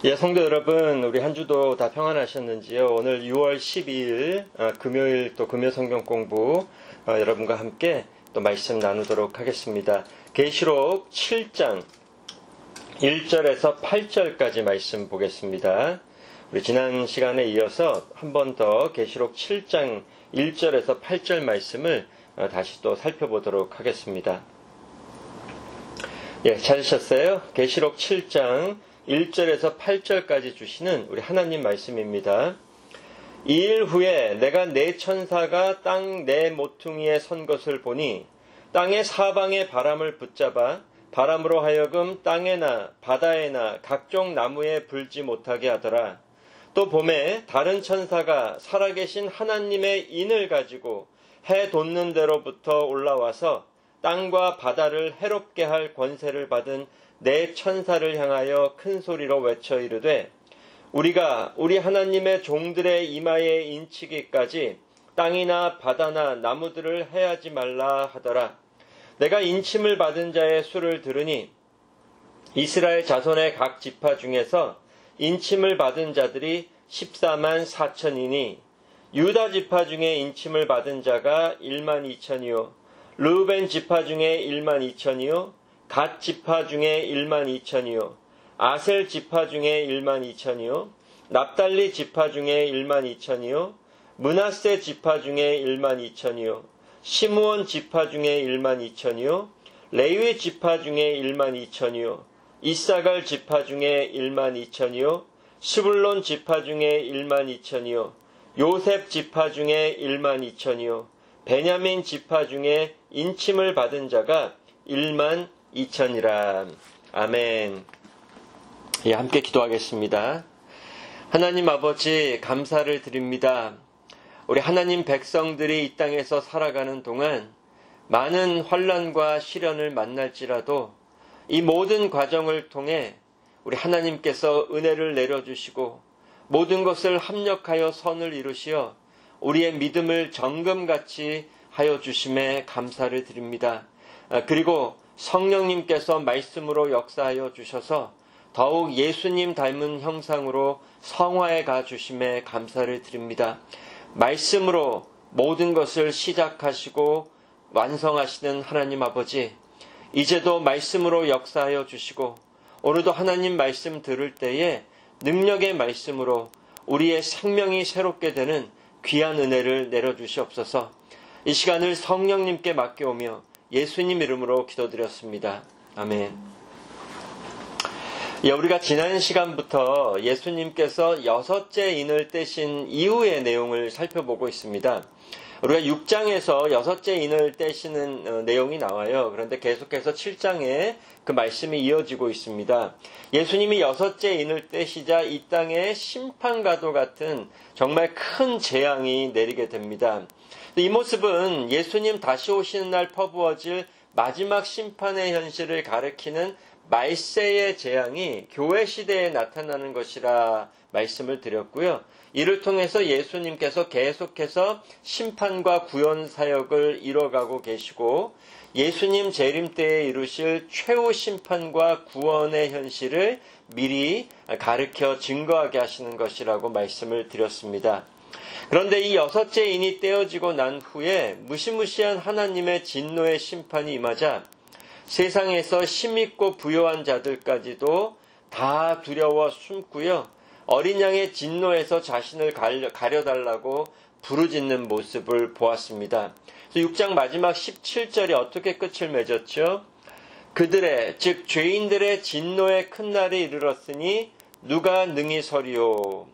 예, 성도 여러분, 우리 한 주도 다 평안하셨는지요? 오늘 6월 12일 금요일 또 금요 성경 공부 여러분과 함께 또 말씀 나누도록 하겠습니다. 계시록 7장 1절에서 8절까지 말씀 보겠습니다. 우리 지난 시간에 이어서 한 번 더 계시록 7장 1절에서 8절 말씀을 다시 또 살펴보도록 하겠습니다. 예, 찾으셨어요? 계시록 7장 1절에서 8절까지 주시는 우리 하나님 말씀입니다. 2일 후에 내가 네 천사가 땅 네 모퉁이에 선 것을 보니 땅의 사방의 바람을 붙잡아 바람으로 하여금 땅에나 바다에나 각종 나무에 불지 못하게 하더라. 또 봄에 다른 천사가 살아계신 하나님의 인을 가지고 해 돋는 데로부터 올라와서 땅과 바다를 해롭게 할 권세를 받은 네 천사를 향하여 큰 소리로 외쳐 이르되 우리가 우리 하나님의 종들의 이마에 인치기까지 땅이나 바다나 나무들을 해하지 말라 하더라. 내가 인침을 받은 자의 수를 들으니 이스라엘 자손의 각 지파 중에서 인침을 받은 자들이 14만 4천이니 유다 지파 중에 인침을 받은 자가 1만 2천이요 르우벤 지파 중에 1만 2천이요 갓 지파 중에 1만 2천이요 아셀 지파 중에 1만 2천이요 납달리 지파 중에 1만 2천이요 므낫세 지파 중에 1만 2천이요 시므온 지파 중에 1만 2천이요 레위 지파 중에 1만 2천이요 이사갈 지파 중에 1만 2천이요 스불론 지파 중에 1만 2천이요 요셉 지파 중에 1만 2천이요 베냐민 지파 중에 인침을 받은 자가 1만 2천이라. 아멘. 예, 함께 기도하겠습니다. 하나님 아버지 감사를 드립니다. 우리 하나님 백성들이 이 땅에서 살아가는 동안 많은 환난과 시련을 만날지라도 이 모든 과정을 통해 우리 하나님께서 은혜를 내려주시고 모든 것을 합력하여 선을 이루시어 우리의 믿음을 정금같이 하여 주심에 감사를 드립니다. 그리고 성령님께서 말씀으로 역사하여 주셔서 더욱 예수님 닮은 형상으로 성화해 가 주심에 감사를 드립니다. 말씀으로 모든 것을 시작하시고 완성하시는 하나님 아버지, 이제도 말씀으로 역사하여 주시고 오늘도 하나님 말씀 들을 때에 능력의 말씀으로 우리의 생명이 새롭게 되는 귀한 은혜를 내려주시옵소서. 이 시간을 성령님께 맡겨오며 예수님 이름으로 기도드렸습니다. 아멘. 우리가 지난 시간부터 예수님께서 6째 인을 떼신 이후의 내용을 살펴보고 있습니다. 우리가 6장에서 6째 인을 떼시는 내용이 나와요. 그런데 계속해서 7장에 그 말씀이 이어지고 있습니다. 예수님이 6째 인을 떼시자 이 땅에 심판과도 같은 정말 큰 재앙이 내리게 됩니다. 이 모습은 예수님 다시 오시는 날 퍼부어질 마지막 심판의 현실을 가리키는 말세의 재앙이 교회 시대에 나타나는 것이라 말씀을 드렸고요. 이를 통해서 예수님께서 계속해서 심판과 구원 사역을 이뤄가고 계시고 예수님 재림 때에 이루실 최후 심판과 구원의 현실을 미리 가르쳐 증거하게 하시는 것이라고 말씀을 드렸습니다. 그런데 이 6째 인이 떼어지고 난 후에 무시무시한 하나님의 진노의 심판이 임하자 세상에서 힘있고 부요한 자들까지도 다 두려워 숨고요. 어린 양의 진노에서 자신을 가려달라고 부르짖는 모습을 보았습니다. 그래서 6장 마지막 17절이 어떻게 끝을 맺었죠? 그들의 즉 죄인들의 진노의 큰 날이 이르렀으니 누가 능히 서리요?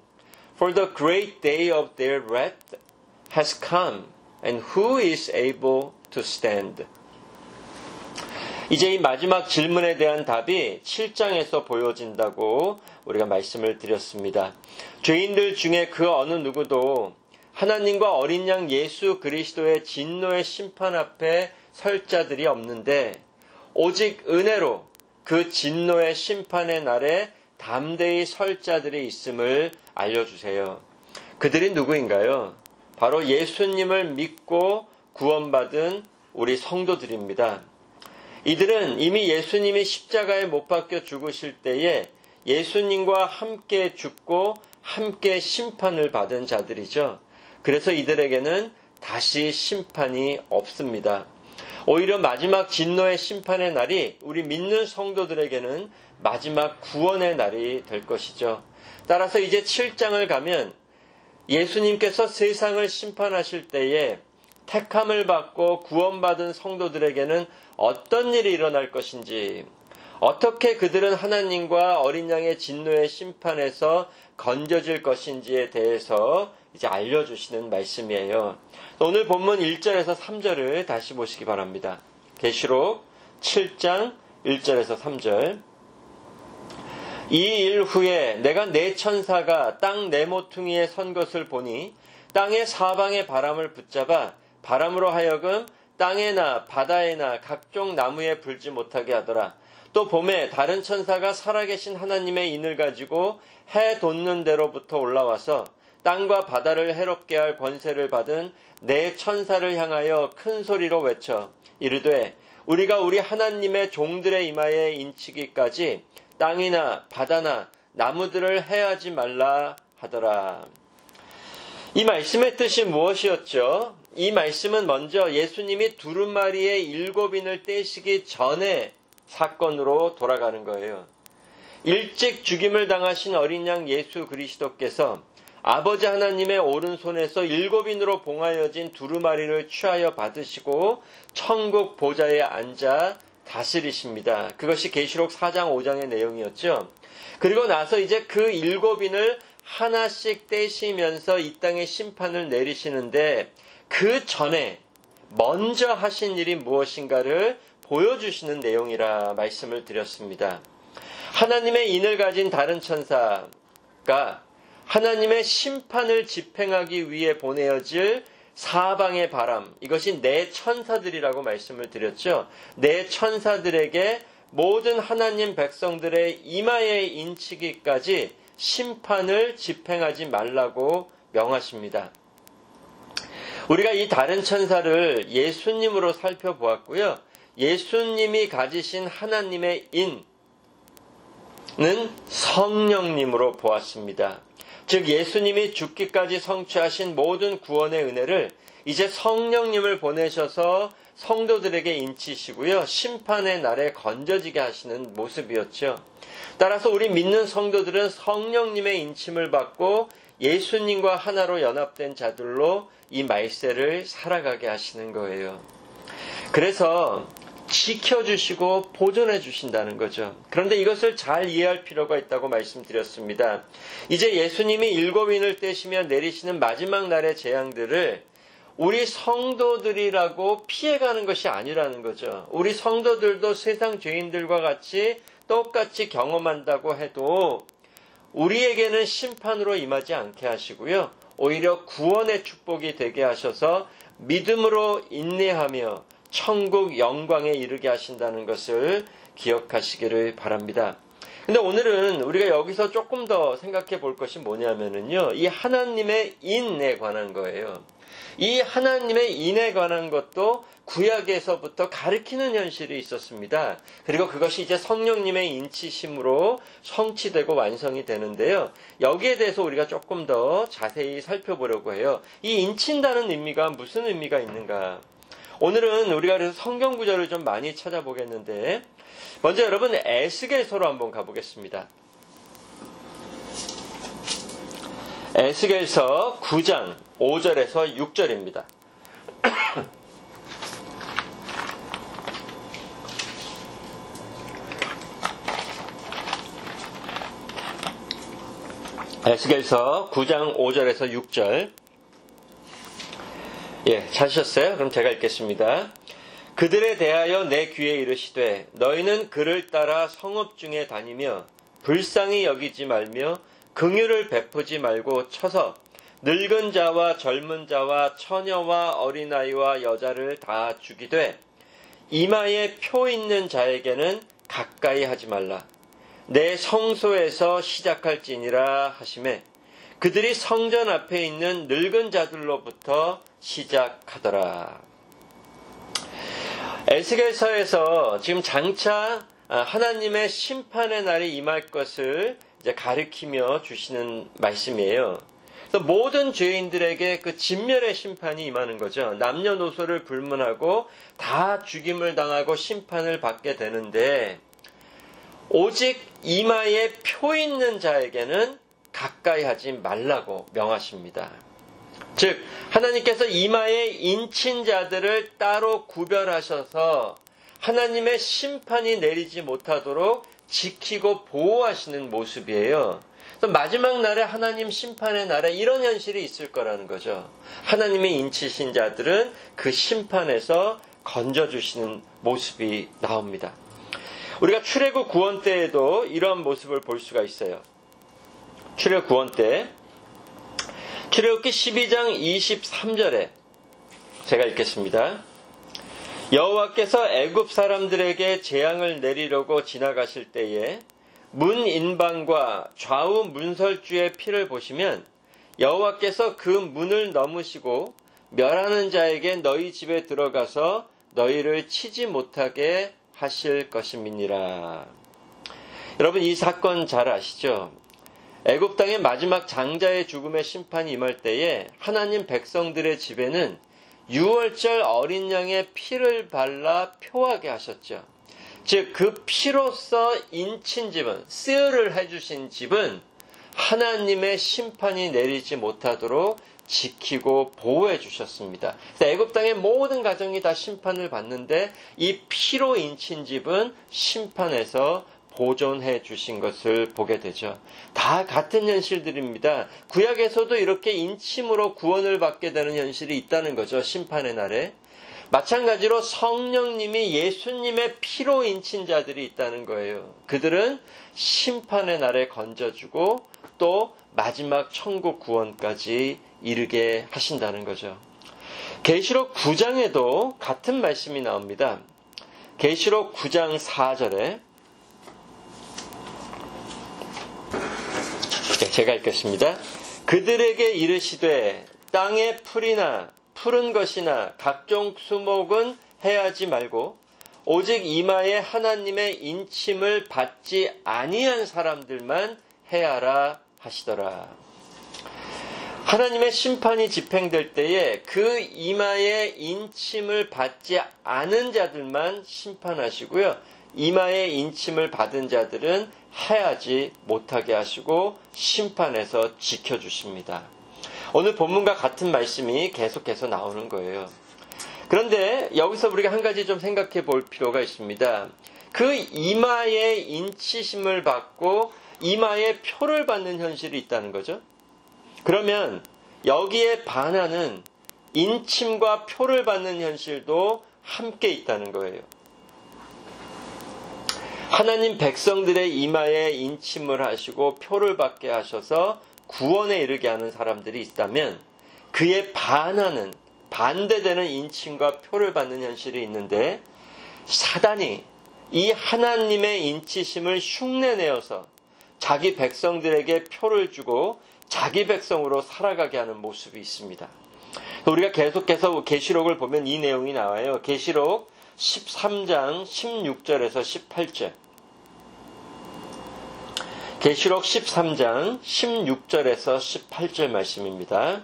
For the great day of their wrath has come, and who is able to stand? 이제 이 마지막 질문에 대한 답이 7장에서 보여진다고 우리가 말씀을 드렸습니다. 죄인들 중에 그 어느 누구도 하나님과 어린 양 예수 그리스도의 진노의 심판 앞에 설 자들이 없는데 오직 은혜로 그 진노의 심판의 날에 담대히 설 자들이 있음을 알려주세요. 그들이 누구인가요? 바로 예수님을 믿고 구원받은 우리 성도들입니다. 이들은 이미 예수님이 십자가에 못 박혀 죽으실 때에 예수님과 함께 죽고 함께 심판을 받은 자들이죠. 그래서 이들에게는 다시 심판이 없습니다. 오히려 마지막 진노의 심판의 날이 우리 믿는 성도들에게는 마지막 구원의 날이 될 것이죠. 따라서 이제 7장을 가면 예수님께서 세상을 심판하실 때에 택함을 받고 구원받은 성도들에게는 어떤 일이 일어날 것인지, 어떻게 그들은 하나님과 어린 양의 진노의 심판에서 건져질 것인지에 대해서 이제 알려주시는 말씀이에요. 오늘 본문 1절에서 3절을 다시 보시기 바랍니다. 계시록 7장 1절에서 3절. 이 일 후에 내가 네 천사가 땅 네 모퉁이에 선 것을 보니 땅의 사방의 바람을 붙잡아 바람으로 하여금 땅에나 바다에나 각종 나무에 불지 못하게 하더라. 또 봄에 다른 천사가 살아계신 하나님의 인을 가지고 해 돋는 데로부터 올라와서 땅과 바다를 해롭게 할 권세를 받은 네 천사를 향하여 큰 소리로 외쳐 이르되 우리가 우리 하나님의 종들의 이마에 인치기까지 땅이나 바다나 나무들을 해하지 말라 하더라. 이 말씀의 뜻이 무엇이었죠? 이 말씀은 먼저 예수님이 두루마리의 7인을 떼시기 전에 사건으로 돌아가는 거예요. 일찍 죽임을 당하신 어린 양 예수 그리스도께서 아버지 하나님의 오른손에서 7인으로 봉하여진 두루마리를 취하여 받으시고 천국 보좌에 앉아 다스리십니다. 그것이 계시록 4장 5장의 내용이었죠. 그리고 나서 이제 그 7인을 하나씩 떼시면서 이 땅의 심판을 내리시는데 그 전에 먼저 하신 일이 무엇인가를 보여주시는 내용이라 말씀을 드렸습니다. 하나님의 인을 가진 다른 천사가 하나님의 심판을 집행하기 위해 보내어질 사방의 바람, 이것이 네 천사들이라고 말씀을 드렸죠. 네 천사들에게 모든 하나님 백성들의 이마에 인치기까지 심판을 집행하지 말라고 명하십니다. 우리가 이 다른 천사를 예수님으로 살펴보았고요. 예수님이 가지신 하나님의 인은 성령님으로 보았습니다. 즉 예수님이 죽기까지 성취하신 모든 구원의 은혜를 이제 성령님을 보내셔서 성도들에게 인치시고요. 심판의 날에 건져지게 하시는 모습이었죠. 따라서 우리 믿는 성도들은 성령님의 인침을 받고 예수님과 하나로 연합된 자들로 이 말세를 살아가게 하시는 거예요. 그래서 지켜주시고 보존해 주신다는 거죠. 그런데 이것을 잘 이해할 필요가 있다고 말씀드렸습니다. 이제 예수님이 7인을 떼시며 내리시는 마지막 날의 재앙들을 우리 성도들이라고 피해가는 것이 아니라는 거죠. 우리 성도들도 세상 죄인들과 같이 똑같이 경험한다고 해도 우리에게는 심판으로 임하지 않게 하시고요. 오히려 구원의 축복이 되게 하셔서 믿음으로 인내하며 천국 영광에 이르게 하신다는 것을 기억하시기를 바랍니다. 근데 오늘은 우리가 여기서 조금 더 생각해 볼 것이 뭐냐면요. 이 하나님의 인에 관한 거예요. 이 하나님의 인에 관한 것도 구약에서부터 가르치는 현실이 있었습니다. 그리고 그것이 이제 성령님의 인치심으로 성취되고 완성이 되는데요. 여기에 대해서 우리가 조금 더 자세히 살펴보려고 해요. 이 인친다는 의미가 무슨 의미가 있는가? 오늘은 우리가 그래서 성경 구절을 좀 많이 찾아보겠는데 먼저 여러분 에스겔서로 한번 가보겠습니다. 에스겔서 9장 5절에서 6절입니다. 에스겔서 9장 5절에서 6절. 찾으셨어요? 그럼 제가 읽겠습니다. 그들에 대하여 내 귀에 이르시되 너희는 그를 따라 성읍 중에 다니며 불쌍히 여기지 말며 긍휼을 베푸지 말고 쳐서 늙은 자와 젊은 자와 처녀와 어린아이와 여자를 다 죽이되 이마에 표 있는 자에게는 가까이 하지 말라. 내 성소에서 시작할지니라 하시매 그들이 성전 앞에 있는 늙은 자들로부터 시작하더라. 에스겔서에서 지금 장차 하나님의 심판의 날이 임할 것을 이제 가리키며 주시는 말씀이에요. 그래서 모든 죄인들에게 그 진멸의 심판이 임하는 거죠. 남녀노소를 불문하고 다 죽임을 당하고 심판을 받게 되는데 오직 이마에 표 있는 자에게는 가까이 하지 말라고 명하십니다. 즉 하나님께서 이마에 인친 자들을 따로 구별하셔서 하나님의 심판이 내리지 못하도록 지키고 보호하시는 모습이에요. 그래서 마지막 날에 하나님 심판의 날에 이런 현실이 있을 거라는 거죠. 하나님의 인치신 자들은 그 심판에서 건져주시는 모습이 나옵니다. 우리가 출애굽 구원 때에도 이런 모습을 볼 수가 있어요. 출애굽 구원 때 출애굽기 12장 23절에 제가 읽겠습니다. 여호와께서 애굽 사람들에게 재앙을 내리려고 지나가실 때에 문 인방과 좌우 문설주의 피를 보시면 여호와께서 그 문을 넘으시고 멸하는 자에게 너희 집에 들어가서 너희를 치지 못하게 하실 것임이니라. 여러분 이 사건 잘 아시죠? 애굽 땅의 마지막 장자의 죽음의 심판이 임할 때에 하나님 백성들의 집에는 유월절 어린 양의 피를 발라 표하게 하셨죠. 즉 그 피로써 인친 집은, 쓰여를 해주신 집은 하나님의 심판이 내리지 못하도록 지키고 보호해 주셨습니다. 애굽 땅의 모든 가정이 다 심판을 받는데 이 피로 인친 집은 심판에서 보존해 주신 것을 보게 되죠. 다 같은 현실들입니다. 구약에서도 이렇게 인침으로 구원을 받게 되는 현실이 있다는 거죠. 심판의 날에. 마찬가지로 성령님이 예수님의 피로 인친 자들이 있다는 거예요. 그들은 심판의 날에 건져주고 또 마지막 천국 구원까지 이르게 하신다는 거죠. 계시록 9장에도 같은 말씀이 나옵니다. 계시록 9장 4절에 제가 읽겠습니다. 그들에게 이르시되 땅의 풀이나 푸른 것이나 각종 수목은 해하지 말고 오직 이마에 하나님의 인침을 받지 아니한 사람들만 해하라 하시더라. 하나님의 심판이 집행될 때에 그 이마에 인침을 받지 않은 자들만 심판하시고요. 이마에 인침을 받은 자들은 해하지 못하게 하시고 심판에서 지켜주십니다. 오늘 본문과 같은 말씀이 계속해서 나오는 거예요. 그런데 여기서 우리가 한 가지 좀 생각해 볼 필요가 있습니다. 그 이마에 인치심을 받고 이마에 표를 받는 현실이 있다는 거죠. 그러면 여기에 반하는 인침과 표를 받는 현실도 함께 있다는 거예요. 하나님 백성들의 이마에 인침을 하시고 표를 받게 하셔서 구원에 이르게 하는 사람들이 있다면 그에 반하는 반대되는 인침과 표를 받는 현실이 있는데 사단이 이 하나님의 인치심을 흉내내어서 자기 백성들에게 표를 주고 자기 백성으로 살아가게 하는 모습이 있습니다. 우리가 계속해서 계시록을 보면 이 내용이 나와요. 계시록 13장 16절에서 18절. 계시록 13장 16절에서 18절 말씀입니다.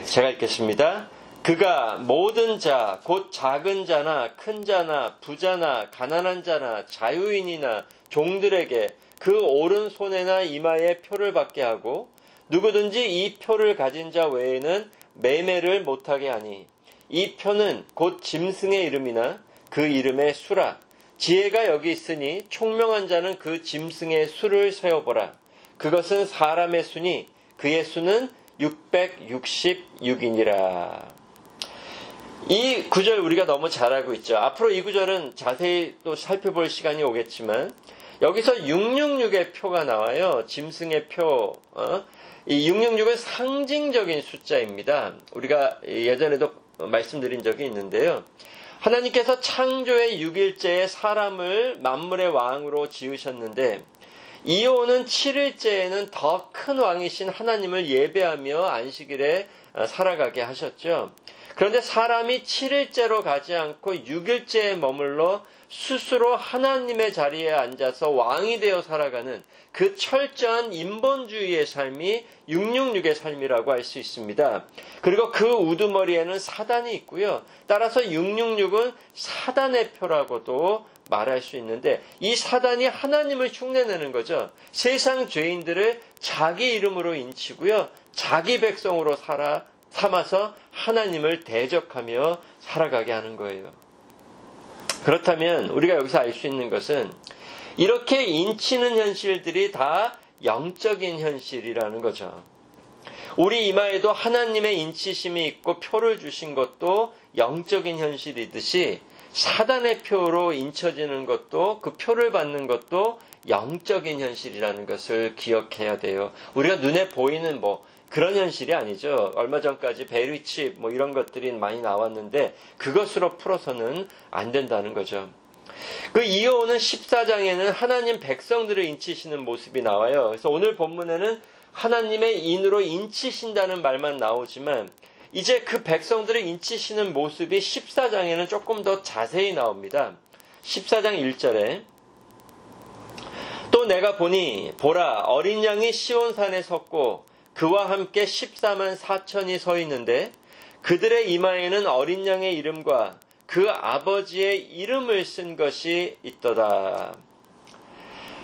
제가 읽겠습니다. 그가 모든 자, 곧 작은 자나 큰 자나 부자나 가난한 자나 자유인이나 종들에게 그 오른손에나 이마에 표를 받게 하고 누구든지 이 표를 가진 자 외에는 매매를 못하게 하니 이 표는 곧 짐승의 이름이나 그 이름의 수라. 지혜가 여기 있으니 총명한 자는 그 짐승의 수를 세어보라. 그것은 사람의 수니 그의 수는 666이니라. 이 구절 우리가 너무 잘 알고 있죠. 앞으로 이 구절은 자세히 또 살펴볼 시간이 오겠지만 여기서 666의 표가 나와요. 짐승의 표. 이 666은 상징적인 숫자입니다. 우리가 예전에도 말씀드린 적이 있는데요. 하나님께서 창조의 6일째에 사람을 만물의 왕으로 지으셨는데 이호는 7일째에는 더 큰 왕이신 하나님을 예배하며 안식일에 살아가게 하셨죠. 그런데 사람이 7일째로 가지 않고 6일째에 머물러 스스로 하나님의 자리에 앉아서 왕이 되어 살아가는 그 철저한 인본주의의 삶이 666의 삶이라고 할 수 있습니다. 그리고 그 우두머리에는 사단이 있고요. 따라서 666은 사단의 표라고도 말할 수 있는데, 이 사단이 하나님을 흉내내는 거죠. 세상 죄인들을 자기 이름으로 인치고요. 자기 백성으로 삼아서 하나님을 대적하며 살아가게 하는 거예요. 그렇다면 우리가 여기서 알 수 있는 것은 이렇게 인치는 현실들이 다 영적인 현실이라는 거죠. 우리 이마에도 하나님의 인치심이 있고 표를 주신 것도 영적인 현실이듯이 사단의 표로 인쳐지는 것도, 그 표를 받는 것도 영적인 현실이라는 것을 기억해야 돼요. 우리가 눈에 보이는 그런 현실이 아니죠. 얼마 전까지 베리칩 이런 것들이 많이 나왔는데 그것으로 풀어서는 안 된다는 거죠. 그 이어오는 14장에는 하나님 백성들을 인치시는 모습이 나와요. 그래서 오늘 본문에는 하나님의 인으로 인치신다는 말만 나오지만 이제 그 백성들을 인치시는 모습이 14장에는 조금 더 자세히 나옵니다. 14장 1절에 또 내가 보니 보라 어린 양이 시온산에 섰고 그와 함께 14만 4천이 서 있는데 그들의 이마에는 어린 양의 이름과 그 아버지의 이름을 쓴 것이 있도다.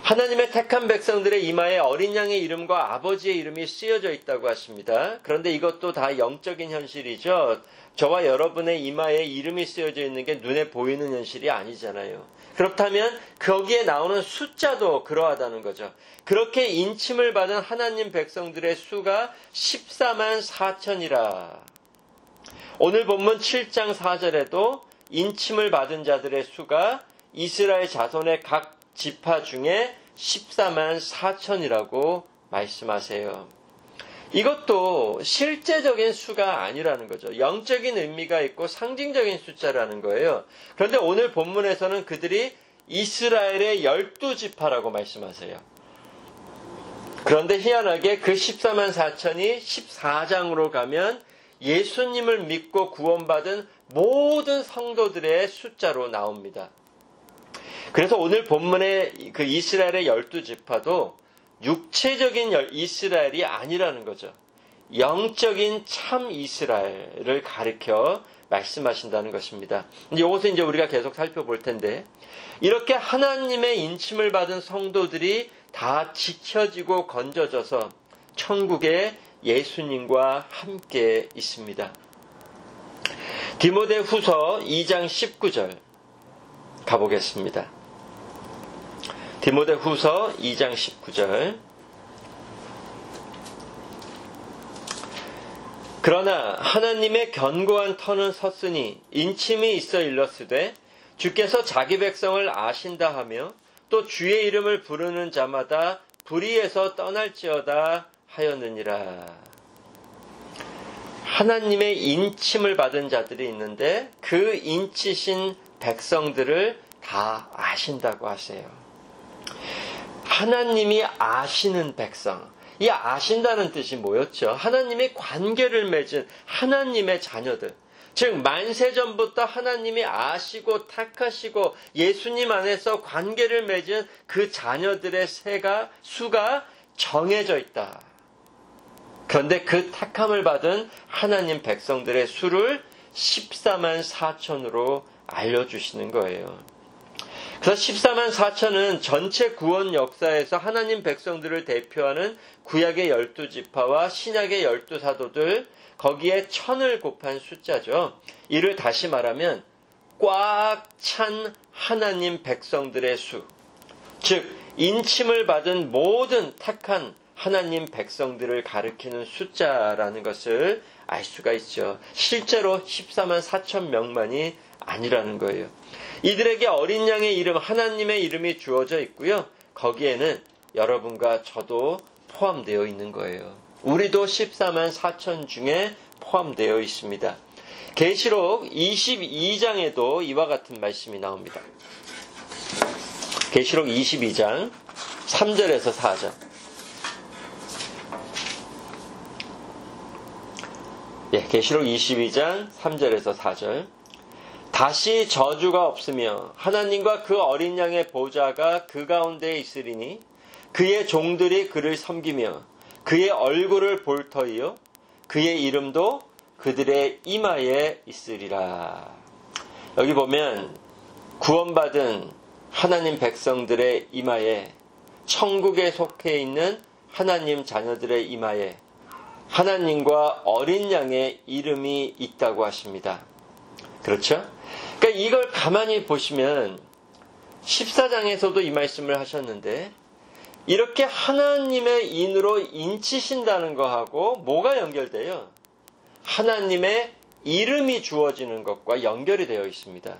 하나님의 택한 백성들의 이마에 어린 양의 이름과 아버지의 이름이 쓰여져 있다고 하십니다. 그런데 이것도 다 영적인 현실이죠. 저와 여러분의 이마에 이름이 쓰여져 있는 게 눈에 보이는 현실이 아니잖아요. 그렇다면 거기에 나오는 숫자도 그러하다는 거죠. 그렇게 인침을 받은 하나님 백성들의 수가 14만 4천이라. 오늘 본문 7장 4절에도 인침을 받은 자들의 수가 이스라엘 자손의 각 지파 중에 14만 4천이라고 말씀하세요. 이것도 실제적인 수가 아니라는 거죠. 영적인 의미가 있고 상징적인 숫자라는 거예요. 그런데 오늘 본문에서는 그들이 이스라엘의 12지파라고 말씀하세요. 그런데 희한하게 그 14만 4천이 14장으로 가면 예수님을 믿고 구원받은 모든 성도들의 숫자로 나옵니다. 그래서 오늘 본문의 그 이스라엘의 12지파도 육체적인 이스라엘이 아니라는 거죠. 영적인 참 이스라엘을 가리켜 말씀하신다는 것입니다. 이것을 이제 우리가 계속 살펴볼 텐데, 이렇게 하나님의 인침을 받은 성도들이 다 지켜지고 건져져서 천국에 예수님과 함께 있습니다. 디모데후서 2장 19절 가보겠습니다. 디모데후서 2장 19절. 그러나 하나님의 견고한 터는 섰으니 인침이 있어 일렀으되 주께서 자기 백성을 아신다 하며 또 주의 이름을 부르는 자마다 불의에서 떠날지어다 하였느니라. 하나님의 인침을 받은 자들이 있는데 그 인치신 백성들을 다 아신다고 하세요. 하나님이 아시는 백성. 이 아신다는 뜻이 뭐였죠? 하나님의 관계를 맺은 하나님의 자녀들. 즉 만세전부터 하나님이 아시고 택하시고 예수님 안에서 관계를 맺은 그 자녀들의 수가 정해져 있다. 그런데 그 택함을 받은 하나님 백성들의 수를 14만 4천으로 알려주시는 거예요. 그래서 14만 4천은 전체 구원 역사에서 하나님 백성들을 대표하는 구약의 12지파와 신약의 12사도들, 거기에 1000을 곱한 숫자죠. 이를 다시 말하면 꽉 찬 하나님 백성들의 수, 즉 인침을 받은 모든 택한 하나님 백성들을 가리키는 숫자라는 것을 알 수가 있죠. 실제로 14만 4천 명만이 아니라는 거예요. 이들에게 어린 양의 이름, 하나님의 이름이 주어져 있고요. 거기에는 여러분과 저도 포함되어 있는 거예요. 우리도 14만 4천 중에 포함되어 있습니다. 계시록 22장에도 이와 같은 말씀이 나옵니다. 계시록 22장 3절에서 4절. 계시록 22장 3절에서 4절. 다시 저주가 없으며 하나님과 그 어린 양의 보좌가 그 가운데에 있으리니 그의 종들이 그를 섬기며 그의 얼굴을 볼 터이요 그의 이름도 그들의 이마에 있으리라. 여기 보면 구원받은 하나님 백성들의 이마에, 천국에 속해 있는 하나님 자녀들의 이마에 하나님과 어린 양의 이름이 있다고 하십니다. 그렇죠? 그러니까 이걸 가만히 보시면 14장에서도 이 말씀을 하셨는데 이렇게 하나님의 인으로 인치신다는 거하고 뭐가 연결돼요? 하나님의 이름이 주어지는 것과 연결이 되어 있습니다.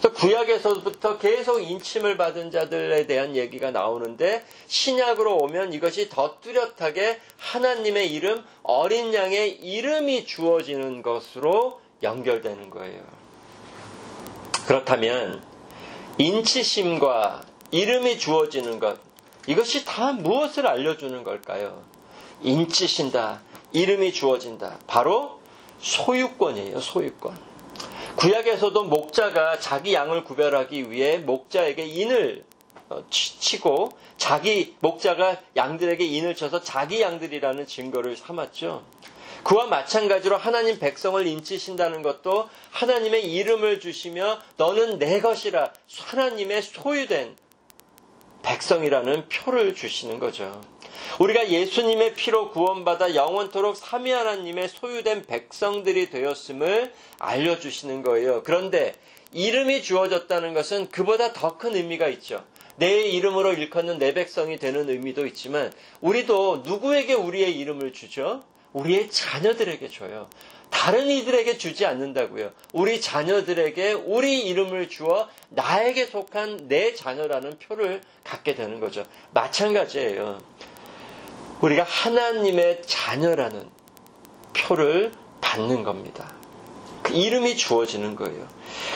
그래서 구약에서부터 계속 인침을 받은 자들에 대한 얘기가 나오는데 신약으로 오면 이것이 더 뚜렷하게 하나님의 이름, 어린 양의 이름이 주어지는 것으로 연결되는 거예요. 그렇다면 인치심과 이름이 주어지는 것, 이것이 다 무엇을 알려주는 걸까요? 인치신다, 이름이 주어진다. 바로 소유권이에요. 소유권. 구약에서도 목자가 자기 양을 구별하기 위해 목자에게 인을 치고 자기 목자가 양들에게 인을 쳐서 자기 양들이라는 증거를 삼았죠. 그와 마찬가지로 하나님 백성을 인치신다는 것도 하나님의 이름을 주시며 너는 내 것이라 하나님의 소유된 백성이라는 표를 주시는 거죠. 우리가 예수님의 피로 구원받아 영원토록 삼위 하나님의 소유된 백성들이 되었음을 알려주시는 거예요. 그런데 이름이 주어졌다는 것은 그보다 더 큰 의미가 있죠. 내 이름으로 일컫는 내 백성이 되는 의미도 있지만 우리도 누구에게 우리의 이름을 주죠? 우리의 자녀들에게 줘요. 다른 이들에게 주지 않는다고요. 우리 자녀들에게 우리 이름을 주어 나에게 속한 내 자녀라는 표를 갖게 되는 거죠. 마찬가지예요. 우리가 하나님의 자녀라는 표를 받는 겁니다. 그 이름이 주어지는 거예요.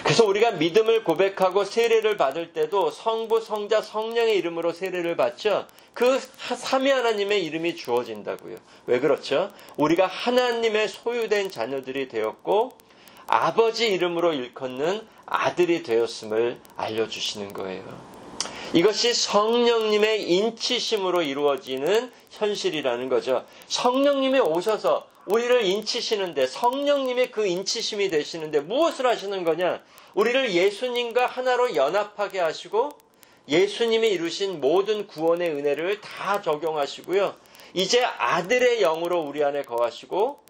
그래서 우리가 믿음을 고백하고 세례를 받을 때도 성부, 성자, 성령의 이름으로 세례를 받죠. 그 삼위 하나님의 이름이 주어진다고요. 왜 그렇죠? 우리가 하나님의 소유된 자녀들이 되었고 아버지 이름으로 일컫는 아들이 되었음을 알려주시는 거예요. 이것이 성령님의 인치심으로 이루어지는 현실이라는 거죠. 성령님이 오셔서 우리를 인치시는데 성령님의 그 인치심이 되시는데 무엇을 하시는 거냐? 우리를 예수님과 하나로 연합하게 하시고 예수님이 이루신 모든 구원의 은혜를 다 적용하시고요. 이제 아들의 영으로 우리 안에 거하시고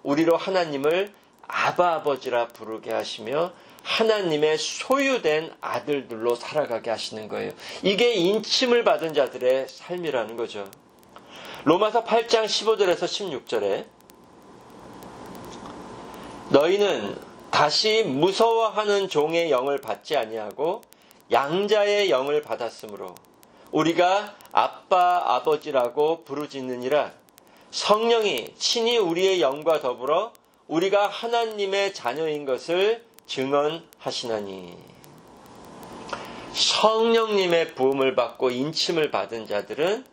우리로 하나님을 아바 아버지라 부르게 하시며 하나님의 소유된 아들들로 살아가게 하시는 거예요. 이게 인침을 받은 자들의 삶이라는 거죠. 로마서 8장 15절에서 16절에 너희는 다시 무서워하는 종의 영을 받지 아니하고 양자의 영을 받았으므로 우리가 아빠 아버지라고 부르짖느니라. 성령이 친히 우리의 영과 더불어 우리가 하나님의 자녀인 것을 증언하시나니. 성령님의 부음을 받고 인침을 받은 자들은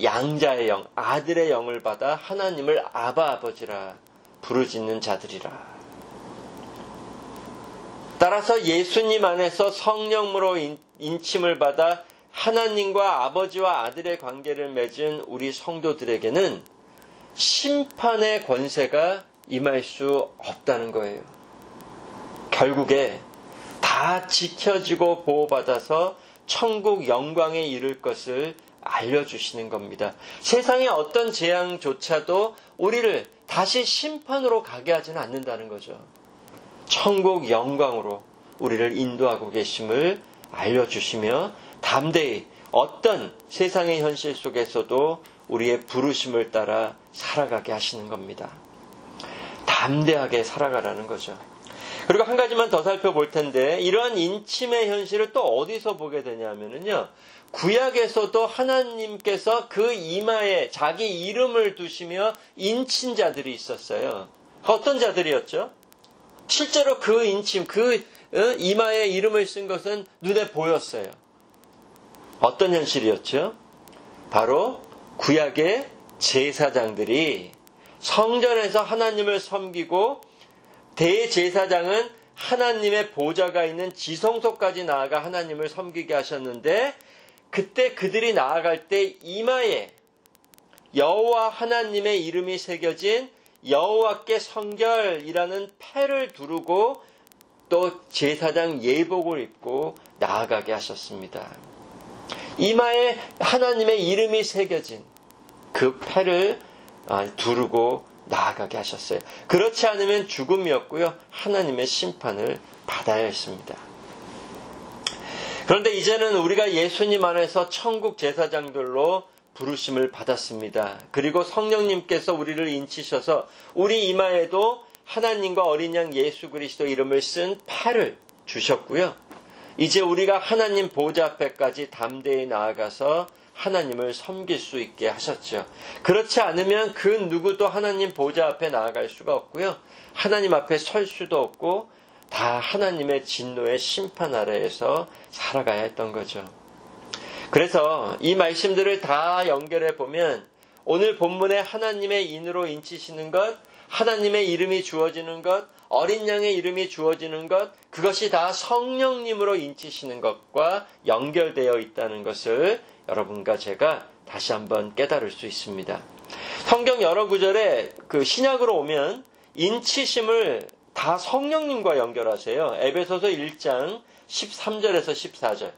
양자의 영, 아들의 영을 받아 하나님을 아바 아버지라 부르짖는 자들이라. 따라서 예수님 안에서 성령으로 인침을 받아 하나님과 아버지와 아들의 관계를 맺은 우리 성도들에게는 심판의 권세가 임할 수 없다는 거예요. 결국에 다 지켜지고 보호받아서 천국 영광에 이를 것을 알려주시는 겁니다. 세상의 어떤 재앙조차도 우리를 다시 심판으로 가게 하지는 않는다는 거죠. 천국 영광으로 우리를 인도하고 계심을 알려주시며 담대히 어떤 세상의 현실 속에서도 우리의 부르심을 따라 살아가게 하시는 겁니다. 담대하게 살아가라는 거죠. 그리고 한 가지만 더 살펴볼 텐데 이러한 인침의 현실을 또 어디서 보게 되냐면요. 구약에서도 하나님께서 그 이마에 자기 이름을 두시며 인친 자들이 있었어요. 어떤 자들이었죠? 실제로 그 인침, 그 이마에 이름을 쓴 것은 눈에 보였어요. 어떤 현실이었죠? 바로 구약의 제사장들이 성전에서 하나님을 섬기고 대제사장은 하나님의 보좌가 있는 지성소까지 나아가 하나님을 섬기게 하셨는데 그때 그들이 나아갈 때 이마에 여호와 하나님의 이름이 새겨진 여호와께 성결이라는 패를 두르고 또 제사장 예복을 입고 나아가게 하셨습니다. 이마에 하나님의 이름이 새겨진 그 패를 두르고 나아가게 하셨어요. 그렇지 않으면 죽음이었고요. 하나님의 심판을 받아야 했습니다. 그런데 이제는 우리가 예수님 안에서 천국 제사장들로 부르심을 받았습니다. 그리고 성령님께서 우리를 인치셔서 우리 이마에도 하나님과 어린 양 예수 그리스도 이름을 쓴 패를 주셨고요. 이제 우리가 하나님 보좌 앞에까지 담대히 나아가서 하나님을 섬길 수 있게 하셨죠. 그렇지 않으면 그 누구도 하나님 보좌 앞에 나아갈 수가 없고요. 하나님 앞에 설 수도 없고 다 하나님의 진노의 심판 아래에서 살아가야 했던 거죠. 그래서 이 말씀들을 다 연결해 보면 오늘 본문에 하나님의 인으로 인치시는 것, 하나님의 이름이 주어지는 것, 어린 양의 이름이 주어지는 것, 그것이 다 성령님으로 인치시는 것과 연결되어 있다는 것을 여러분과 제가 다시 한번 깨달을 수 있습니다. 성경 여러 구절에 그 신약으로 오면 인치심을 다 성령님과 연결하세요. 에베소서 1장 13절에서 14절.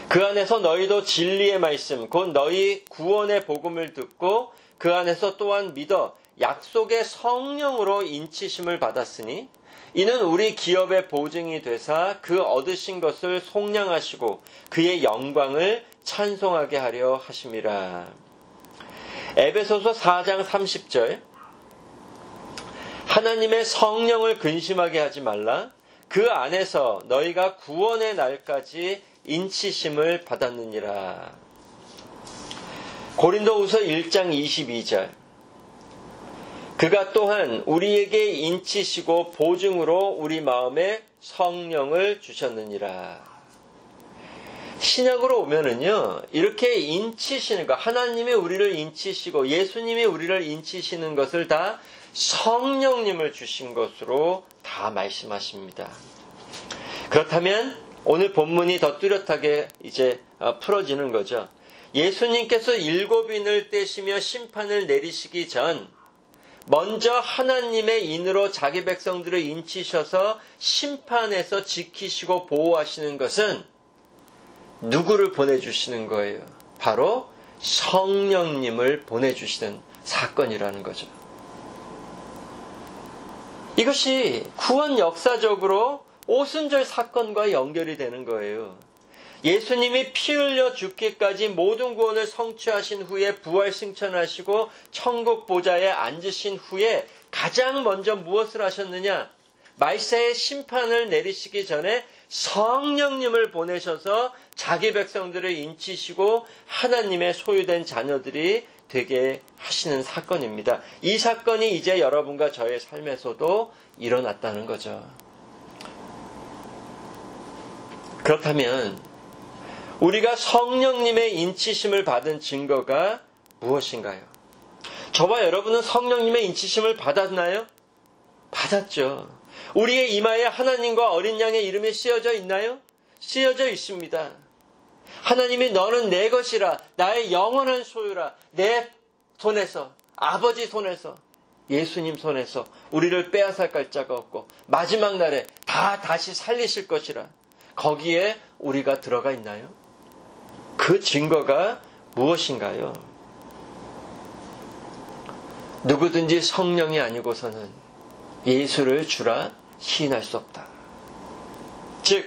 그 안에서 너희도 진리의 말씀, 곧 너희 구원의 복음을 듣고 그 안에서 또한 믿어 약속의 성령으로 인치심을 받았으니 이는 우리 기업의 보증이 되사 그 얻으신 것을 속량하시고 그의 영광을 찬송하게 하려 하심이라. 에베소서 4장 30절. 하나님의 성령을 근심하게 하지 말라. 그 안에서 너희가 구원의 날까지 인치심을 받았느니라. 고린도후서 1장 22절. 그가 또한 우리에게 인치시고 보증으로 우리 마음에 성령을 주셨느니라. 신약으로 오면은요, 이렇게 인치시는 것, 하나님이 우리를 인치시고 예수님이 우리를 인치시는 것을 다 성령님을 주신 것으로 다 말씀하십니다. 그렇다면 오늘 본문이 더 뚜렷하게 이제 풀어지는 거죠. 예수님께서 7인을 떼시며 심판을 내리시기 전 먼저 하나님의 인으로 자기 백성들을 인치셔서 심판에서 지키시고 보호하시는 것은 누구를 보내주시는 거예요? 바로 성령님을 보내주시는 사건이라는 거죠. 이것이 구원 역사적으로 오순절 사건과 연결이 되는 거예요. 예수님이 피 흘려 죽기까지 모든 구원을 성취하신 후에 부활 승천하시고 천국 보좌에 앉으신 후에 가장 먼저 무엇을 하셨느냐? 말세의 심판을 내리시기 전에 성령님을 보내셔서 자기 백성들을 인치시고 하나님의 소유된 자녀들이 되게 하시는 사건입니다. 이 사건이 이제 여러분과 저의 삶에서도 일어났다는 거죠. 그렇다면 우리가 성령님의 인치심을 받은 증거가 무엇인가요? 저와 여러분은 성령님의 인치심을 받았나요? 받았죠. 우리의 이마에 하나님과 어린 양의 이름이 쓰여져 있나요? 쓰여져 있습니다. 하나님이 너는 내 것이라, 나의 영원한 소유라, 내 손에서, 아버지 손에서, 예수님 손에서 우리를 빼앗아갈 자가 없고 마지막 날에 다 다시 살리실 것이라. 거기에 우리가 들어가 있나요? 그 증거가 무엇인가요? 누구든지 성령이 아니고서는 예수를 주라 시인할 수 없다. 즉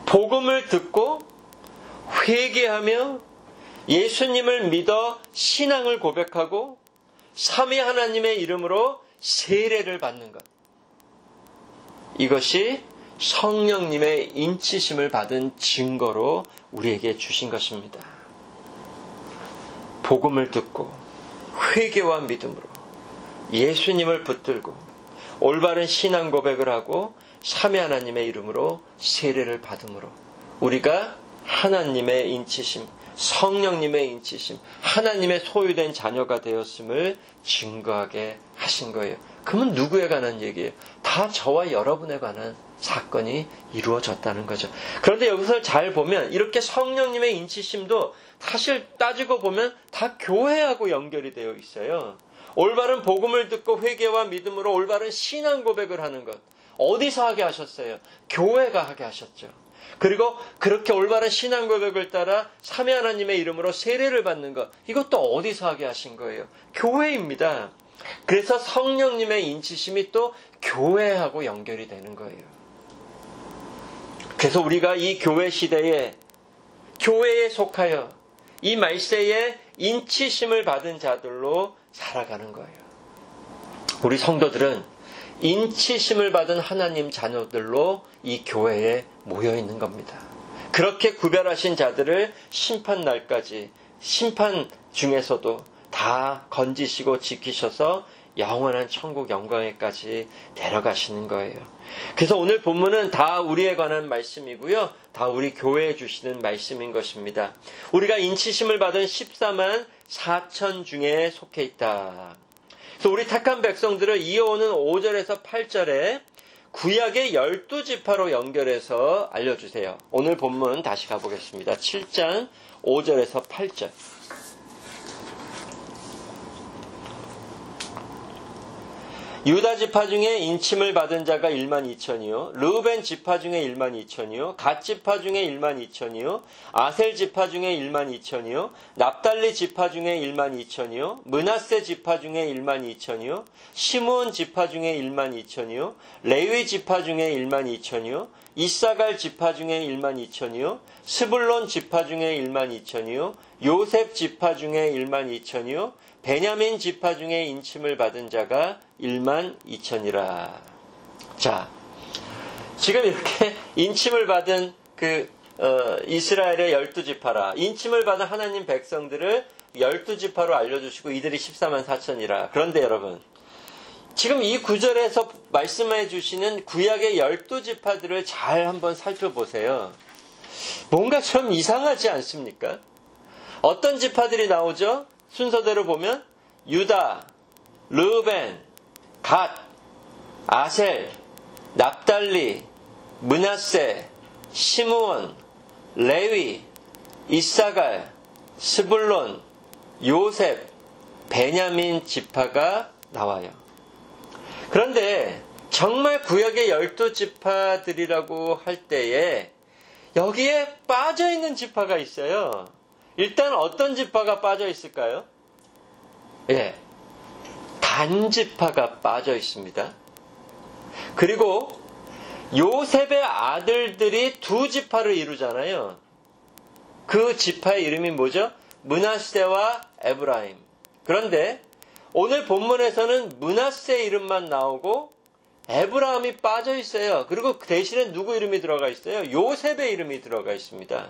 복음을 듣고 회개하며 예수님을 믿어 신앙을 고백하고 삼위 하나님의 이름으로 세례를 받는 것. 이것이 성령님의 인치심을 받은 증거로 우리에게 주신 것입니다. 복음을 듣고 회개와 믿음으로 예수님을 붙들고 올바른 신앙 고백을 하고 삼위 하나님의 이름으로 세례를 받음으로 우리가 하나님의 인치심, 성령님의 인치심, 하나님의 소유된 자녀가 되었음을 증거하게 하신 거예요. 그러면 누구에 관한 얘기예요? 다 저와 여러분에 관한 사건이 이루어졌다는 거죠. 그런데 여기서 잘 보면 이렇게 성령님의 인치심도 사실 따지고 보면 다 교회하고 연결이 되어 있어요. 올바른 복음을 듣고 회개와 믿음으로 올바른 신앙 고백을 하는 것. 어디서 하게 하셨어요? 교회가 하게 하셨죠. 그리고 그렇게 올바른 신앙 고백을 따라 삼위 하나님의 이름으로 세례를 받는 것. 이것도 어디서 하게 하신 거예요? 교회입니다. 그래서 성령님의 인치심이 또 교회하고 연결이 되는 거예요. 그래서 우리가 이 교회 시대에 교회에 속하여 이 말세에 인치심을 받은 자들로 살아가는 거예요. 우리 성도들은 인치심을 받은 하나님 자녀들로 이 교회에 모여 있는 겁니다. 그렇게 구별하신 자들을 심판날까지 심판 중에서도 다 건지시고 지키셔서 영원한 천국 영광에까지 데려가시는 거예요. 그래서 오늘 본문은 다 우리에 관한 말씀이고요. 다 우리 교회에 주시는 말씀인 것입니다. 우리가 인치심을 받은 14만 4천 중에 속해 있다. 그래서 우리 택한 백성들을 이어오는 5절에서 8절에 구약의 12지파로 연결해서 알려주세요. 오늘 본문 다시 가보겠습니다. 7장 5절에서 8절. 유다 지파 중에 인침을 받은 자가 1만 2천이요. 르우벤 지파 중에 1만 2천이요. 갓 지파 중에 1만 2천이요. 아셀 지파 중에 1만 2천이요. 납달리 지파 중에 1만 2천이요. 므낫세 지파 중에 1만 2천이요. 시므온 지파 중에 1만 2천이요. 레위 지파 중에 1만 2천이요. 이사갈 지파 중에 1만 2천이요. 스불론 지파 중에 1만 2천이요. 요셉 지파 중에 1만 2천이요. 베냐민 지파 중에 인침을 받은 자가 1만 2천이라. 자, 지금 이렇게 인침을 받은 이스라엘의 12지파라. 인침을 받은 하나님 백성들을 12지파로 알려주시고 이들이 14만 4천이라. 그런데 여러분, 지금 이 구절에서 말씀해 주시는 구약의 12지파들을 잘 한번 살펴보세요. 뭔가 좀 이상하지 않습니까? 어떤 지파들이 나오죠? 순서대로 보면 유다, 르우벤, 갓, 아셀, 납달리, 므낫세, 시므온, 레위, 이사갈, 스불론, 요셉, 베냐민 지파가 나와요. 그런데 정말 구약의 12지파들이라고 할 때에 여기에 빠져있는 지파가 있어요. 일단 어떤 지파가 빠져 있을까요? 예, 단 지파가 빠져 있습니다. 그리고 요셉의 아들들이 두 지파를 이루잖아요. 그 지파의 이름이 뭐죠? 므낫세와 에브라임. 그런데 오늘 본문에서는 므낫세 이름만 나오고 에브라임이 빠져 있어요. 그리고 대신에 누구 이름이 들어가 있어요? 요셉의 이름이 들어가 있습니다.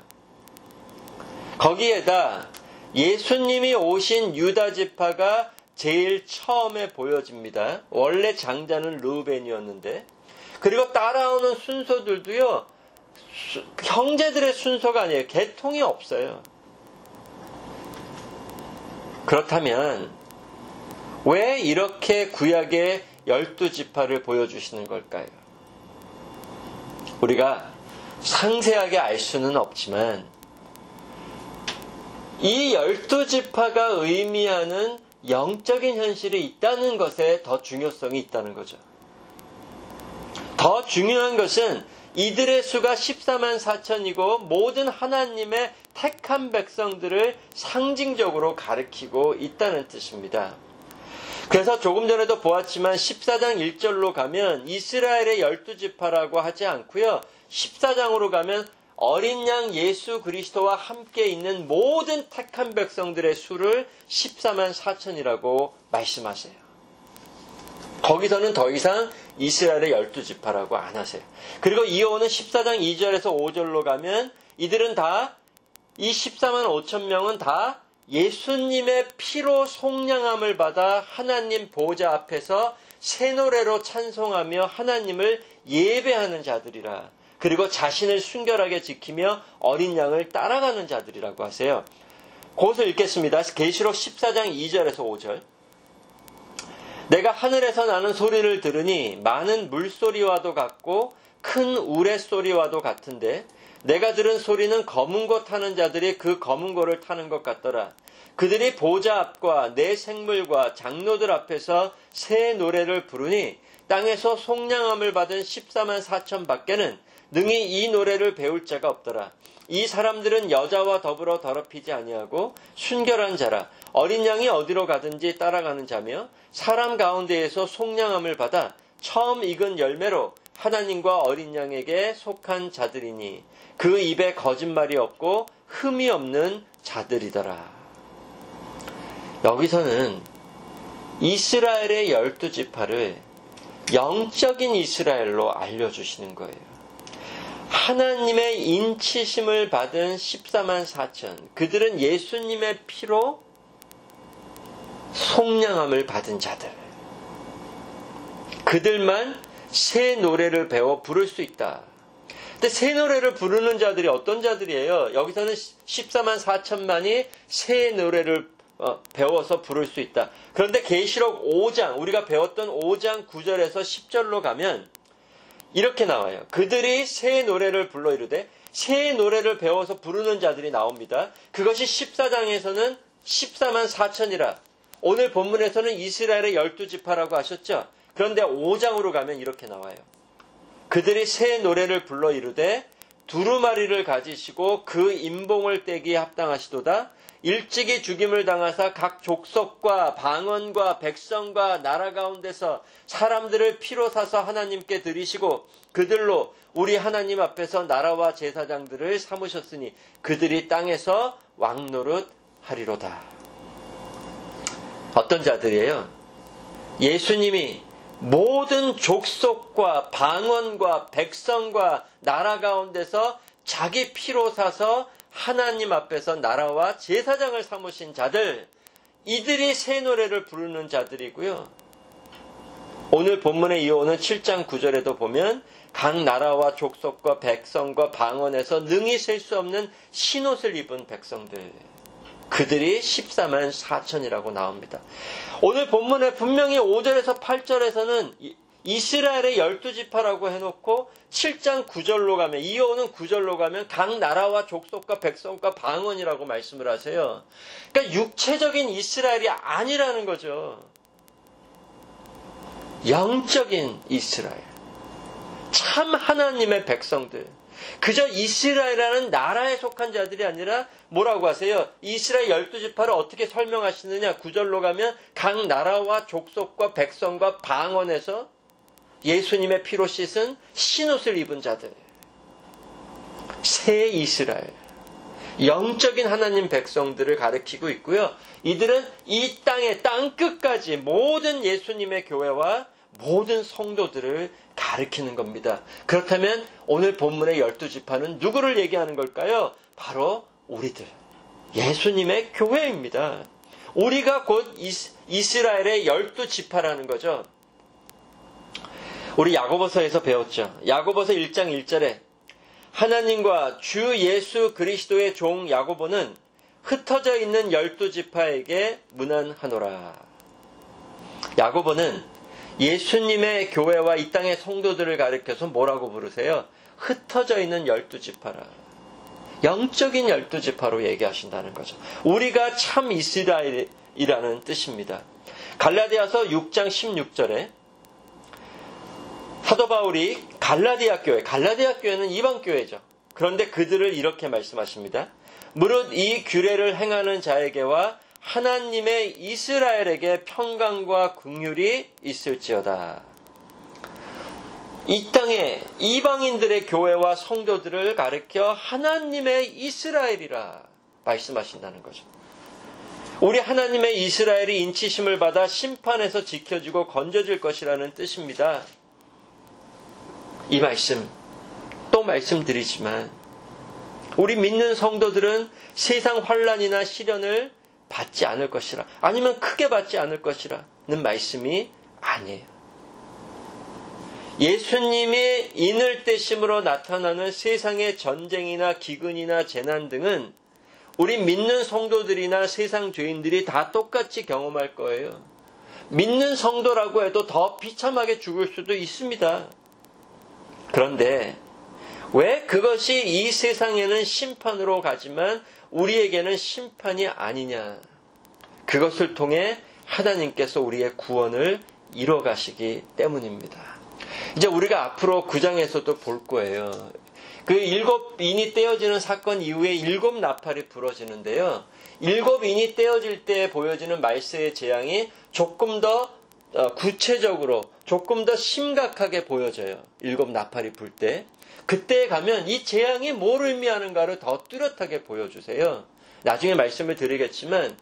거기에다 예수님이 오신 유다 지파가 제일 처음에 보여집니다. 원래 장자는 르우벤이었는데, 그리고 따라오는 순서들도요, 형제들의 순서가 아니에요. 계통이 없어요. 그렇다면 왜 이렇게 구약의 12지파를 보여주시는 걸까요? 우리가 상세하게 알 수는 없지만 이 12지파가 의미하는 영적인 현실이 있다는 것에 더 중요성이 있다는 거죠. 더 중요한 것은 이들의 수가 14만 4천이고 모든 하나님의 택한 백성들을 상징적으로 가리키고 있다는 뜻입니다. 그래서 조금 전에도 보았지만 14장 1절로 가면 이스라엘의 12지파라고 하지 않고요. 14장으로 가면 어린 양 예수 그리스도와 함께 있는 모든 택한 백성들의 수를 14만 4천이라고 말씀하세요. 거기서는 더 이상 이스라엘의 12지파라고 안 하세요. 그리고 이어오는 14장 2절에서 5절로 가면 이들은 다, 이 14만 5천 명은 다 예수님의 피로 속량함을 받아 하나님 보좌 앞에서 새 노래로 찬송하며 하나님을 예배하는 자들이라. 그리고 자신을 순결하게 지키며 어린 양을 따라가는 자들이라고 하세요. 그것을 읽겠습니다. 계시록 14장 2절에서 5절. 내가 하늘에서 나는 소리를 들으니 많은 물소리와도 같고 큰 우레소리와도 같은데 내가 들은 소리는 검은 고 타는 자들이 그 검은 고를 타는 것 같더라. 그들이 보좌 앞과 내 생물과 장로들 앞에서 새 노래를 부르니 땅에서 속량함을 받은 14만 4천 밖에는 능히 이 노래를 배울 자가 없더라. 이 사람들은 여자와 더불어 더럽히지 아니하고 순결한 자라. 어린 양이 어디로 가든지 따라가는 자며 사람 가운데에서 속량함을 받아 처음 익은 열매로 하나님과 어린 양에게 속한 자들이니 그 입에 거짓말이 없고 흠이 없는 자들이더라. 여기서는 이스라엘의 12지파를 영적인 이스라엘로 알려주시는 거예요. 하나님의 인치심을 받은 14만 4천, 그들은 예수님의 피로 속량함을 받은 자들. 그들만 새 노래를 배워 부를 수 있다. 근데 새 노래를 부르는 자들이 어떤 자들이에요? 여기서는 14만 4천만이 새 노래를 배워서 부를 수 있다. 그런데 계시록 5장, 우리가 배웠던 5장 9절에서 10절로 가면 이렇게 나와요. 그들이 새 노래를 불러 이르되 새 노래를 배워서 부르는 자들이 나옵니다. 그것이 14장에서는 14만 4천이라. 오늘 본문에서는 이스라엘의 12지파라고 하셨죠. 그런데 5장으로 가면 이렇게 나와요. 그들이 새 노래를 불러 이르되 두루마리를 가지시고 그 임봉을 떼기에 합당하시도다. 일찍이 죽임을 당하사 각 족속과 방언과 백성과 나라 가운데서 사람들을 피로 사서 하나님께 드리시고 그들로 우리 하나님 앞에서 나라와 제사장들을 삼으셨으니 그들이 땅에서 왕노릇 하리로다. 어떤 자들이에요? 예수님이 모든 족속과 방언과 백성과 나라 가운데서 자기 피로 사서 하나님 앞에서 나라와 제사장을 삼으신 자들, 이들이 새 노래를 부르는 자들이고요. 오늘 본문에 이어오는 7장 9절에도 보면 각 나라와 족속과 백성과 방언에서 능히 셀 수 없는 신옷을 입은 백성들, 그들이 14만 4천이라고 나옵니다. 오늘 본문에 분명히 5절에서 8절에서는 이스라엘의 12지파라고 해놓고 7장 9절로 가면, 이어오는 9절로 가면 각 나라와 족속과 백성과 방언이라고 말씀을 하세요. 그러니까 육체적인 이스라엘이 아니라는 거죠. 영적인 이스라엘. 참 하나님의 백성들. 그저 이스라엘이라는 나라에 속한 자들이 아니라 뭐라고 하세요? 이스라엘 12지파를 어떻게 설명하시느냐? 9절로 가면 각 나라와 족속과 백성과 방언에서 예수님의 피로 씻은 신옷을 입은 자들. 새 이스라엘. 영적인 하나님 백성들을 가리키고 있고요. 이들은 이 땅의 땅끝까지 모든 예수님의 교회와 모든 성도들을 가리키는 겁니다. 그렇다면 오늘 본문의 12지파는 누구를 얘기하는 걸까요? 바로 우리들. 예수님의 교회입니다. 우리가 곧 이스라엘의 12지파라는 거죠. 우리 야고보서에서 배웠죠. 야고보서 1장 1절에 하나님과 주 예수 그리스도의 종 야고보는 흩어져 있는 12지파에게 문안하노라. 야고보는 예수님의 교회와 이 땅의 성도들을 가리켜서 뭐라고 부르세요? 흩어져 있는 12지파라. 영적인 12지파로 얘기하신다는 거죠. 우리가 참 이스라엘이라는 뜻입니다. 갈라디아서 6장 16절에 사도 바울이 갈라디아 교회는 이방 교회죠. 그런데 그들을 이렇게 말씀하십니다. 무릇 이 규례를 행하는 자에게와 하나님의 이스라엘에게 평강과 긍휼이 있을지어다. 이 땅에 이방인들의 교회와 성도들을 가리켜 하나님의 이스라엘이라 말씀하신다는 거죠. 우리 하나님의 이스라엘이 인치심을 받아 심판에서 지켜지고 건져질 것이라는 뜻입니다. 이 말씀 또 말씀드리지만 우리 믿는 성도들은 세상 환난이나 시련을 받지 않을 것이라, 아니면 크게 받지 않을 것이라는 말씀이 아니에요. 예수님이 인을대심으로 나타나는 세상의 전쟁이나 기근이나 재난 등은 우리 믿는 성도들이나 세상 죄인들이 다 똑같이 경험할 거예요. 믿는 성도라고 해도 더 비참하게 죽을 수도 있습니다. 그런데 왜 그것이 이 세상에는 심판으로 가지만 우리에게는 심판이 아니냐? 그것을 통해 하나님께서 우리의 구원을 이뤄가시기 때문입니다. 이제 우리가 앞으로 9장에서도 볼 거예요. 그 7인이 떼어지는 사건 이후에 7 나팔이 불어지는데요. 7인이 떼어질 때 보여지는 말세의 재앙이 조금 더 구체적으로, 조금 더 심각하게 보여져요. 7 나팔이 불 때. 그때에 가면 이 재앙이 뭘 의미하는가를 더 뚜렷하게 보여주세요. 나중에 말씀을 드리겠지만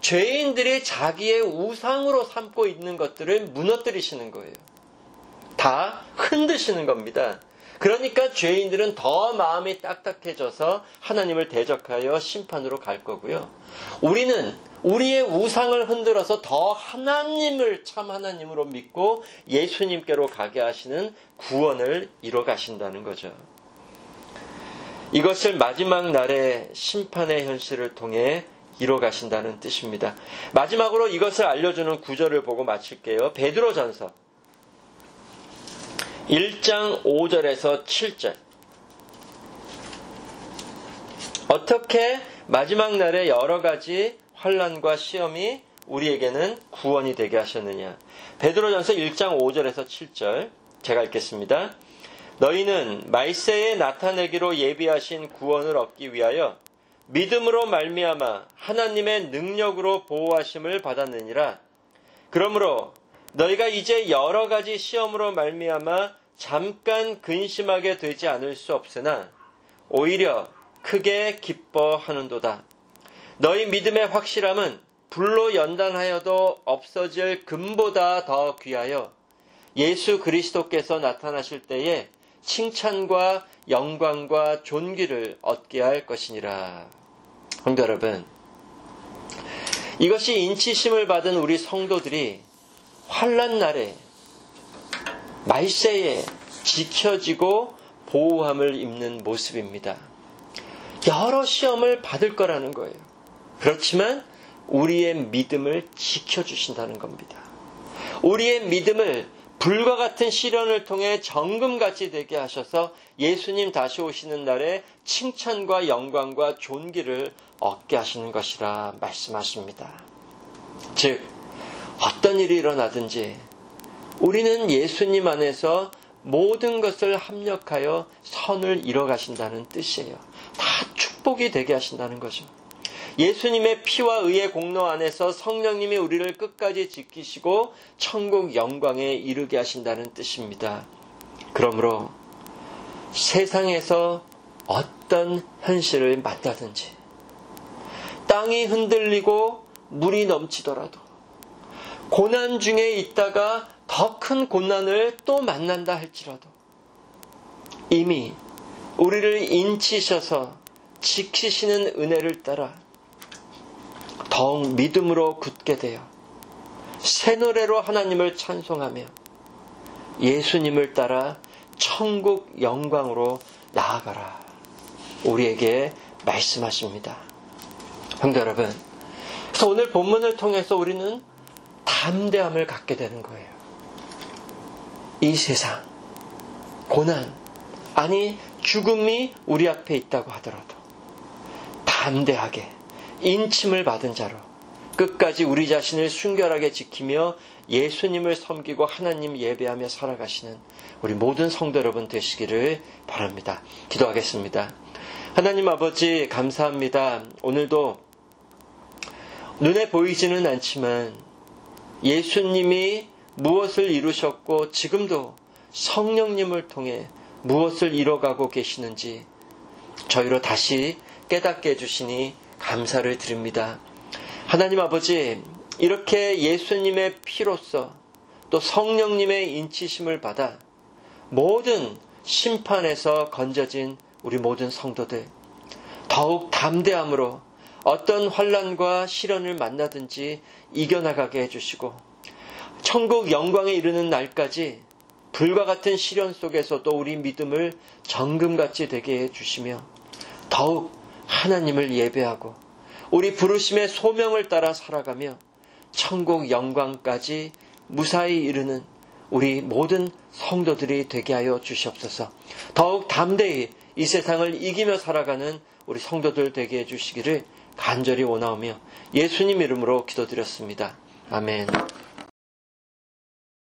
죄인들이 자기의 우상으로 삼고 있는 것들을 무너뜨리시는 거예요. 다 흔드시는 겁니다. 그러니까 죄인들은 더 마음이 딱딱해져서 하나님을 대적하여 심판으로 갈 거고요. 우리는 우리의 우상을 흔들어서 더 하나님을 참 하나님으로 믿고 예수님께로 가게 하시는 구원을 이뤄 가신다는 거죠. 이것을 마지막 날의 심판의 현실을 통해 이뤄 가신다는 뜻입니다. 마지막으로 이것을 알려주는 구절을 보고 마칠게요. 베드로전서 1장 5절에서 7절. 어떻게 마지막 날에 여러 가지 환난과 시험이 우리에게는 구원이 되게 하셨느냐. 베드로전서 1장 5절에서 7절 제가 읽겠습니다. 너희는 말세에 나타내기로 예비하신 구원을 얻기 위하여 믿음으로 말미암아 하나님의 능력으로 보호하심을 받았느니라. 그러므로 너희가 이제 여러 가지 시험으로 말미암아 잠깐 근심하게 되지 않을 수 없으나 오히려 크게 기뻐하는도다. 너희 믿음의 확실함은 불로 연단하여도 없어질 금보다 더 귀하여 예수 그리스도께서 나타나실 때에 칭찬과 영광과 존귀를 얻게 할 것이니라. 성도 여러분, 이것이 인치심을 받은 우리 성도들이 환난 날에 말세에 지켜지고 보호함을 입는 모습입니다. 여러 시험을 받을 거라는 거예요. 그렇지만 우리의 믿음을 지켜주신다는 겁니다. 우리의 믿음을 불과 같은 시련을 통해 정금같이 되게 하셔서 예수님 다시 오시는 날에 칭찬과 영광과 존귀를 얻게 하시는 것이라 말씀하십니다. 즉 어떤 일이 일어나든지 우리는 예수님 안에서 모든 것을 합력하여 선을 이뤄가신다는 뜻이에요. 다 축복이 되게 하신다는 거죠. 예수님의 피와 의의 공로 안에서 성령님이 우리를 끝까지 지키시고 천국 영광에 이르게 하신다는 뜻입니다. 그러므로 세상에서 어떤 현실을 만나든지 땅이 흔들리고 물이 넘치더라도 고난 중에 있다가 더 큰 고난을 또 만난다 할지라도 이미 우리를 인치셔서 지키시는 은혜를 따라 더욱 믿음으로 굳게 되어 새 노래로 하나님을 찬송하며 예수님을 따라 천국 영광으로 나아가라. 우리에게 말씀하십니다. 성도 여러분, 그래서 오늘 본문을 통해서 우리는 담대함을 갖게 되는 거예요. 이 세상, 고난, 아니 죽음이 우리 앞에 있다고 하더라도 담대하게 인침을 받은 자로 끝까지 우리 자신을 순결하게 지키며 예수님을 섬기고 하나님 예배하며 살아가시는 우리 모든 성도 여러분 되시기를 바랍니다. 기도하겠습니다. 하나님 아버지 감사합니다. 오늘도 눈에 보이지는 않지만 예수님이 무엇을 이루셨고 지금도 성령님을 통해 무엇을 이뤄가고 계시는지 저희로 다시 깨닫게 해주시니 감사를 드립니다. 하나님 아버지, 이렇게 예수님의 피로써 또 성령님의 인치심을 받아 모든 심판에서 건져진 우리 모든 성도들 더욱 담대함으로 어떤 환난과 시련을 만나든지 이겨나가게 해주시고 천국 영광에 이르는 날까지 불과 같은 시련 속에서도 우리 믿음을 정금같이 되게 해주시며 더욱 하나님을 예배하고 우리 부르심의 소명을 따라 살아가며 천국 영광까지 무사히 이르는 우리 모든 성도들이 되게 하여 주시옵소서. 더욱 담대히 이 세상을 이기며 살아가는 우리 성도들 되게 해주시기를 간절히 원하오며 예수님 이름으로 기도드렸습니다. 아멘.